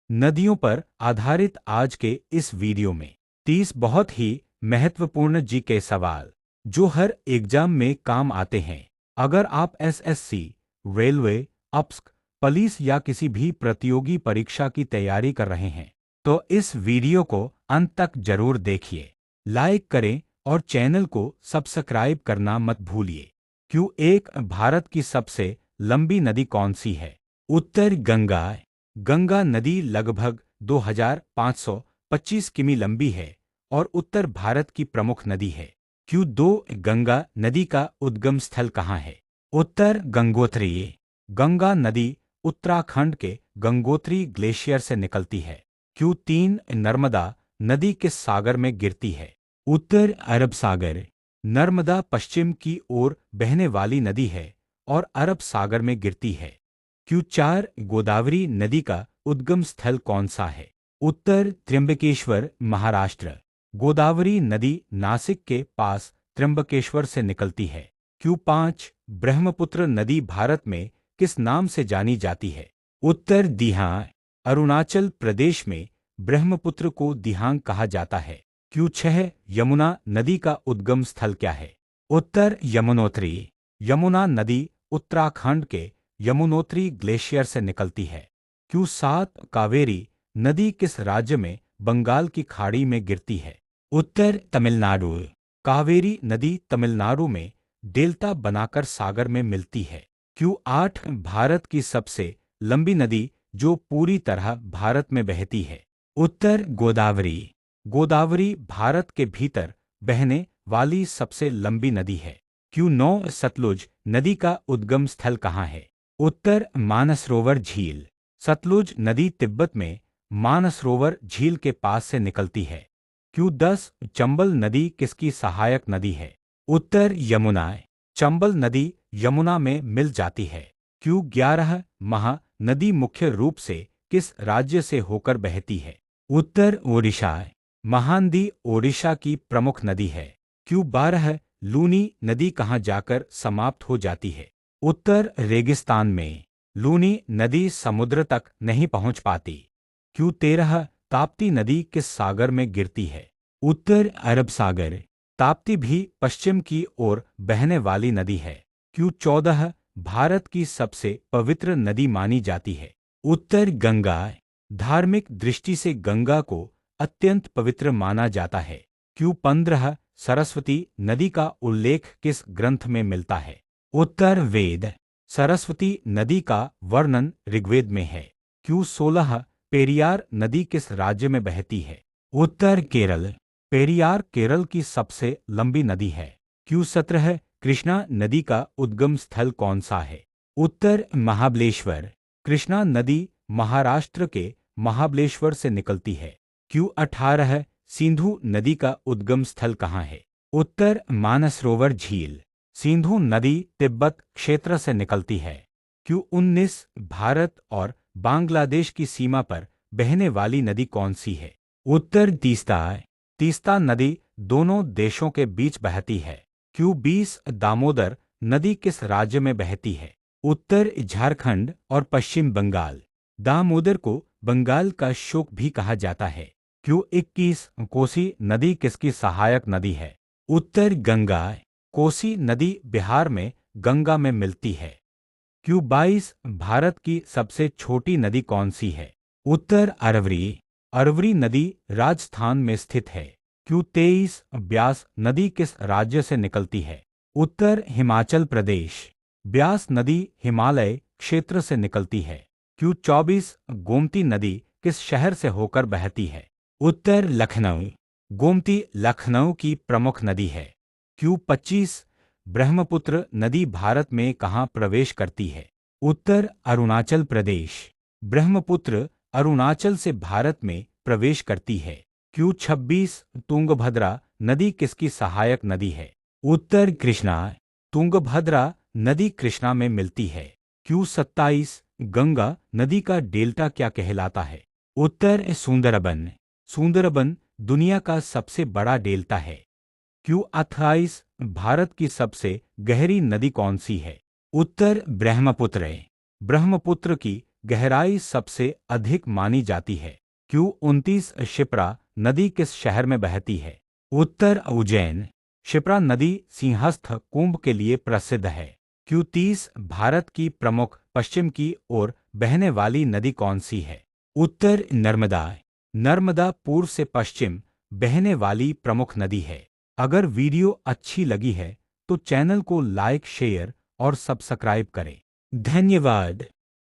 नदियों पर आधारित आज के इस वीडियो में 30 बहुत ही महत्वपूर्ण जी के सवाल जो हर एग्जाम में काम आते हैं। अगर आप एसएससी, रेलवे, अप्स्क, पुलिस या किसी भी प्रतियोगी परीक्षा की तैयारी कर रहे हैं तो इस वीडियो को अंत तक जरूर देखिए। लाइक करें और चैनल को सब्सक्राइब करना मत भूलिए। Q1 भारत की सबसे लंबी नदी कौन सी है? उत्तर गंगा। गंगा नदी लगभग 2525 किमी लंबी है और उत्तर भारत की प्रमुख नदी है। Q2 गंगा नदी का उद्गम स्थल कहाँ है? उत्तर गंगोत्री। गंगा नदी उत्तराखंड के गंगोत्री ग्लेशियर से निकलती है। Q3 नर्मदा नदी किस सागर में गिरती है? उत्तर अरब सागर। नर्मदा पश्चिम की ओर बहने वाली नदी है और अरब सागर में गिरती है। Q4 गोदावरी नदी का उद्गम स्थल कौन सा है? उत्तर त्र्यंबकेश्वर, महाराष्ट्र। गोदावरी नदी नासिक के पास त्र्यंबकेश्वर से निकलती है। Q5 ब्रह्मपुत्र नदी भारत में किस नाम से जानी जाती है? उत्तर दिहांग। अरुणाचल प्रदेश में ब्रह्मपुत्र को दिहांग कहा जाता है। Q6 यमुना नदी का उद्गम स्थल क्या है? उत्तर यमुनोत्री। यमुना नदी उत्तराखंड के यमुनोत्री ग्लेशियर से निकलती है। Q7 कावेरी नदी किस राज्य में बंगाल की खाड़ी में गिरती है? उत्तर तमिलनाडु। कावेरी नदी तमिलनाडु में डेल्टा बनाकर सागर में मिलती है। Q8 भारत की सबसे लंबी नदी जो पूरी तरह भारत में बहती है। उत्तर गोदावरी। गोदावरी भारत के भीतर बहने वाली सबसे लंबी नदी है। Q9 सतलुज नदी का उद्गम स्थल कहाँ है? उत्तर मानसरोवर झील। सतलुज नदी तिब्बत में मानसरोवर झील के पास से निकलती है। Q10 चंबल नदी किसकी सहायक नदी है? उत्तर यमुना। चंबल नदी यमुना में मिल जाती है। Q11 महा नदी मुख्य रूप से किस राज्य से होकर बहती है? उत्तर ओडिशा। महानदी ओडिशा की प्रमुख नदी है। Q12 लूनी नदी कहाँ जाकर समाप्त हो जाती है? उत्तर रेगिस्तान में। लूनी नदी समुद्र तक नहीं पहुंच पाती। Q13 ताप्ती नदी किस सागर में गिरती है? उत्तर अरब सागर। ताप्ती भी पश्चिम की ओर बहने वाली नदी है। Q14 भारत की सबसे पवित्र नदी मानी जाती है। उत्तर गंगा। धार्मिक दृष्टि से गंगा को अत्यंत पवित्र माना जाता है। Q15 सरस्वती नदी का उल्लेख किस ग्रंथ में मिलता है? उत्तर वेद। सरस्वती नदी का वर्णन ऋग्वेद में है। Q16 पेरियार नदी किस राज्य में बहती है? उत्तर केरल। पेरियार केरल की सबसे लंबी नदी है। Q17 कृष्णा नदी का उद्गम स्थल कौन सा है? उत्तर महाबलेश्वर। कृष्णा नदी महाराष्ट्र के महाबलेश्वर से निकलती है। Q18 सिंधु नदी का उद्गम स्थल कहाँ है? उत्तर मानसरोवर झील। सिंधु नदी तिब्बत क्षेत्र से निकलती है। Q19 भारत और बांग्लादेश की सीमा पर बहने वाली नदी कौन सी है? उत्तर तीस्ता। तीस्ता नदी दोनों देशों के बीच बहती है। Q20 दामोदर नदी किस राज्य में बहती है? उत्तर झारखंड और पश्चिम बंगाल। दामोदर को बंगाल का शोक भी कहा जाता है। Q21 कोसी नदी किसकी सहायक नदी है? उत्तर गंगा। कोसी नदी बिहार में गंगा में मिलती है। Q22 भारत की सबसे छोटी नदी कौन सी है? उत्तर अरवरी। अरवरी नदी राजस्थान में स्थित है। Q23 ब्यास नदी किस राज्य से निकलती है? उत्तर हिमाचल प्रदेश। ब्यास नदी हिमालय क्षेत्र से निकलती है। Q24 गोमती नदी किस शहर से होकर बहती है? उत्तर लखनऊ। गोमती लखनऊ की प्रमुख नदी है। Q25 ब्रह्मपुत्र नदी भारत में कहाँ प्रवेश करती है? उत्तर अरुणाचल प्रदेश। ब्रह्मपुत्र अरुणाचल से भारत में प्रवेश करती है। Q26 तुंगभद्रा नदी किसकी सहायक नदी है? उत्तर कृष्णा। तुंगभद्रा नदी कृष्णा में मिलती है। Q27 गंगा नदी का डेल्टा क्या कहलाता है? उत्तर सुंदरबन। सुंदरबन दुनिया का सबसे बड़ा डेल्टा है। Q28 भारत की सबसे गहरी नदी कौन सी है? उत्तर ब्रह्मपुत्र। ब्रह्मपुत्र की गहराई सबसे अधिक मानी जाती है। Q29 क्षिप्रा नदी किस शहर में बहती है? उत्तर उज्जैन। क्षिप्रा नदी सिंहस्थ कुंभ के लिए प्रसिद्ध है। Q30 भारत की प्रमुख पश्चिम की ओर बहने वाली नदी कौन सी है? उत्तर नर्मदा। नर्मदा पूर्व से पश्चिम बहने वाली प्रमुख नदी है। अगर वीडियो अच्छी लगी है तो चैनल को लाइक, शेयर और सब्सक्राइब करें। धन्यवाद।